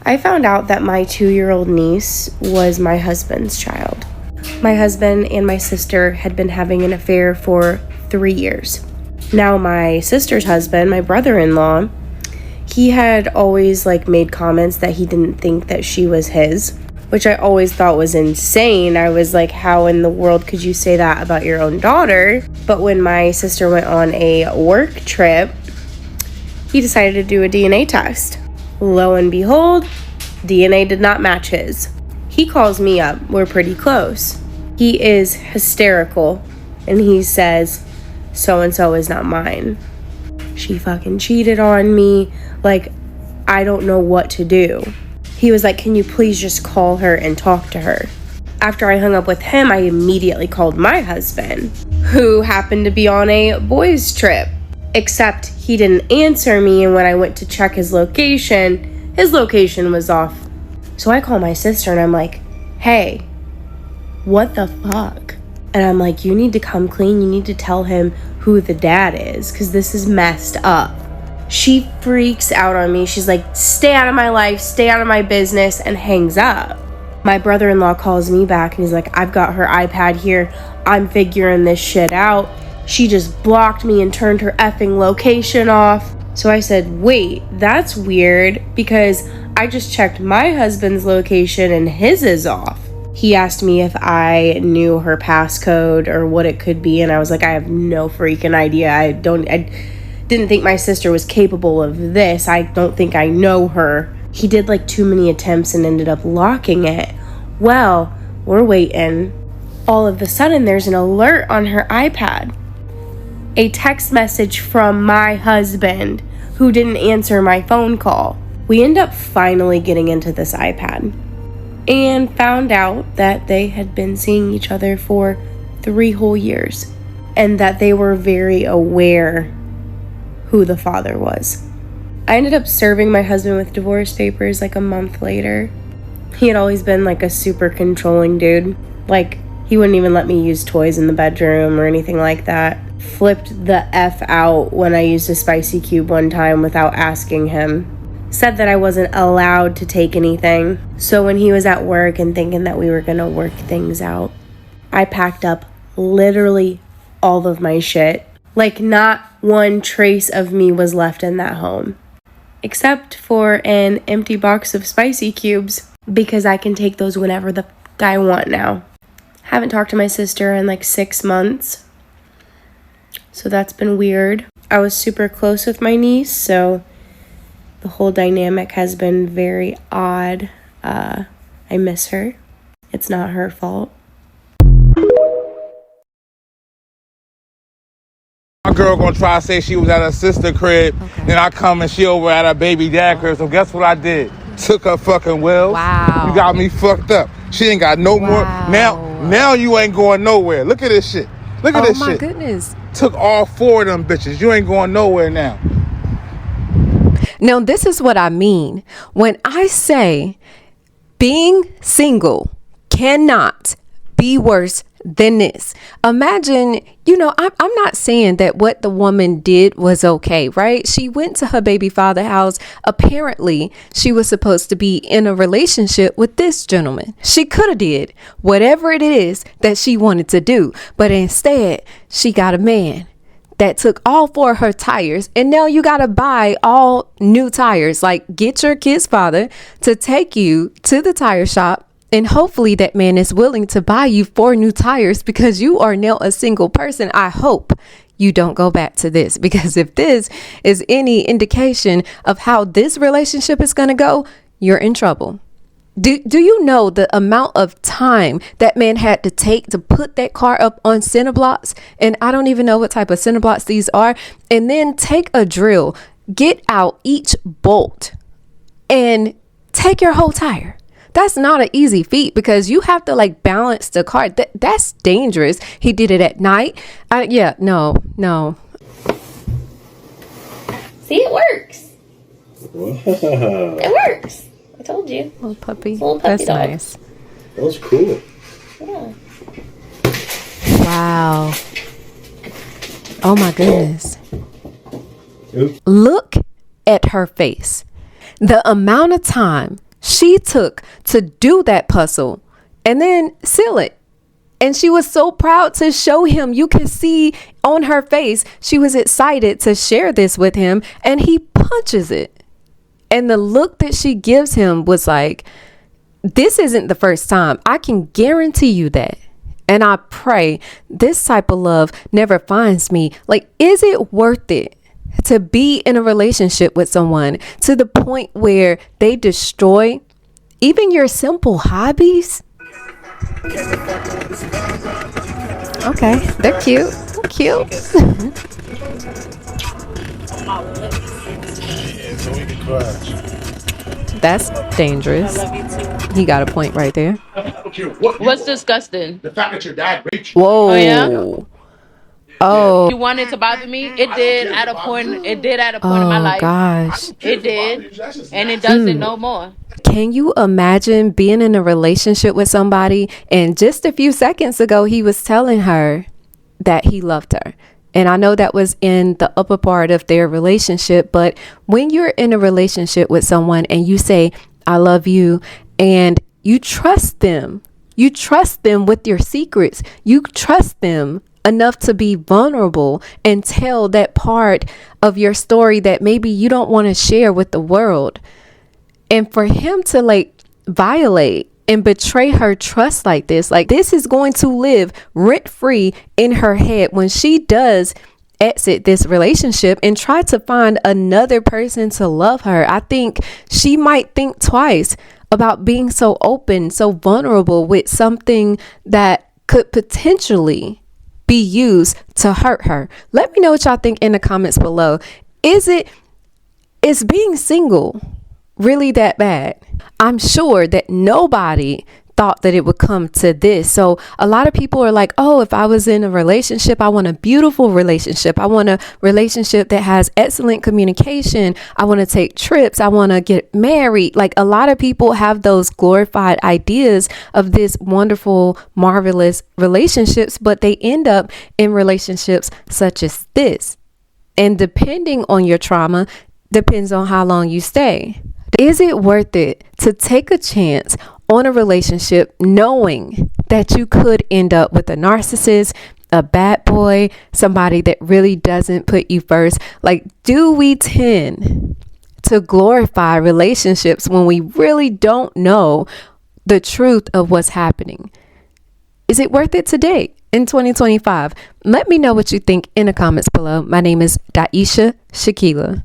I found out that my 2-year-old niece was my husband's child. My husband and my sister had been having an affair for 3 years. Now my sister's husband, my brother-in-law, he had always made comments that he didn't think that she was his, which I always thought was insane. I was like, how in the world could you say that about your own daughter? But when my sister went on a work trip, he decided to do a DNA test. Lo and behold, DNA did not match his. He calls me up. We're pretty close. He is hysterical, and he says, so-and-so is not mine. She fucking cheated on me. I don't know what to do. He was like, can you please just call her and talk to her? After I hung up with him, I immediately called my husband, who happened to be on a boys' trip. Except he didn't answer me, and when I went to check his location was off. So I call my sister and I'm like, hey, what the fuck? And I'm like, you need to come clean. You need to tell him who the dad is, because this is messed up. She freaks out on me. She's like, stay out of my life, stay out of my business, and hangs up. My brother-in-law calls me back and he's like, I've got her iPad here. I'm figuring this shit out. She just blocked me and turned her effing location off. So I said, wait, that's weird, because I just checked my husband's location and his is off. He asked me if I knew her passcode or what it could be, and I was like, I have no freaking idea. I didn't think my sister was capable of this. I don't think I know her. He did too many attempts and ended up locking it. Well, we're waiting. All of a sudden, there's an alert on her iPad. A text message from my husband, who didn't answer my phone call. We end up finally getting into this iPad and found out that they had been seeing each other for 3 whole years, and that they were very aware who the father was. I ended up serving my husband with divorce papers a month later. He had always been a super controlling dude. He wouldn't even let me use toys in the bedroom or anything like that. Flipped the F out when I used a spicy cube one time without asking him. Said that I wasn't allowed to take anything. So when he was at work and thinking that we were gonna work things out, I packed up literally all of my shit. Not one trace of me was left in that home. Except for an empty box of spicy cubes, because I can take those whenever the I want now. Haven't talked to my sister in 6 months. So that's been weird. I was super close with my niece, so the whole dynamic has been very odd. I miss her. It's not her fault. My girl gonna try to say she was at her sister's crib, okay. Then I come and she over at her baby dad crib. So guess what I did? Took her fucking wheels. Wow. You got me fucked up. She ain't got no more. Now you ain't going nowhere. Look at this shit. Look at this shit. Oh my goodness. Took all 4 of them bitches. You ain't going nowhere now. Now, this is what I mean when I say being single cannot be worse than this. Imagine, I'm not saying that what the woman did was okay, right? She went to her baby father's house. Apparently, she was supposed to be in a relationship with this gentleman. She could have did whatever it is that she wanted to do, but instead, she got a man that took all 4 of her tires, and now you got to buy all new tires. Get your kid's father to take you to the tire shop, and hopefully that man is willing to buy you 4 new tires, because you are now a single person. I hope you don't go back to this, because if this is any indication of how this relationship is going to go, you're in trouble. Do you know the amount of time that man had to take to put that car up on cinder blocks? And I don't even know what type of cinder blocks these are. And then take a drill, get out each bolt, and take your whole tire. That's not an easy feat, because you have to balance the car. That's dangerous. He did it at night. No. See, it works. Wow. It works. I told you. Little puppy. That's dog. Nice. That was cool. Yeah. Wow. Oh my goodness. Oops. Look at her face. The amount of time she took to do that puzzle and then seal it. And she was so proud to show him. You can see on her face, she was excited to share this with him, and he punches it. And the look that she gives him was like, this isn't the first time. I can guarantee you that. And I pray this type of love never finds me. Like, is it worth it to be in a relationship with someone to the point where they destroy even your simple hobbies? Okay, they're cute. Cute. That's dangerous. He got a point right there. What's disgusting? The fact that your dad raped you. Whoa. Oh yeah. Oh. You wanted to bother me? It did at a point. It did at a point in my life. Gosh. It did, and it doesn't no more. Can you imagine being in a relationship with somebody and just a few seconds ago he was telling her that he loved her? And I know that was in the upper part of their relationship, but when you're in a relationship with someone and you say, I love you, and you trust them with your secrets, you trust them enough to be vulnerable and tell that part of your story that maybe you don't want to share with the world. And for him to like violate and betray her trust like this is going to live rent free in her head when she does exit this relationship and try to find another person to love her. I think she might think twice about being so open, so vulnerable with something that could potentially be used to hurt her. Let me know what y'all think in the comments below. Is being single really that bad? I'm sure that nobody thought that it would come to this. So a lot of people are like, oh, if I was in a relationship, I want a beautiful relationship. I want a relationship that has excellent communication. I want to take trips. I want to get married. Like, a lot of people have those glorified ideas of this wonderful, marvelous relationships, but they end up in relationships such as this. And depending on your trauma, depends on how long you stay. Is it worth it to take a chance on a relationship knowing that you could end up with a narcissist, a bad boy, somebody that really doesn't put you first? Like, do we tend to glorify relationships when we really don't know the truth of what's happening? Is it worth it today in 2025? Let me know what you think in the comments below. My name is Daisha Shakila.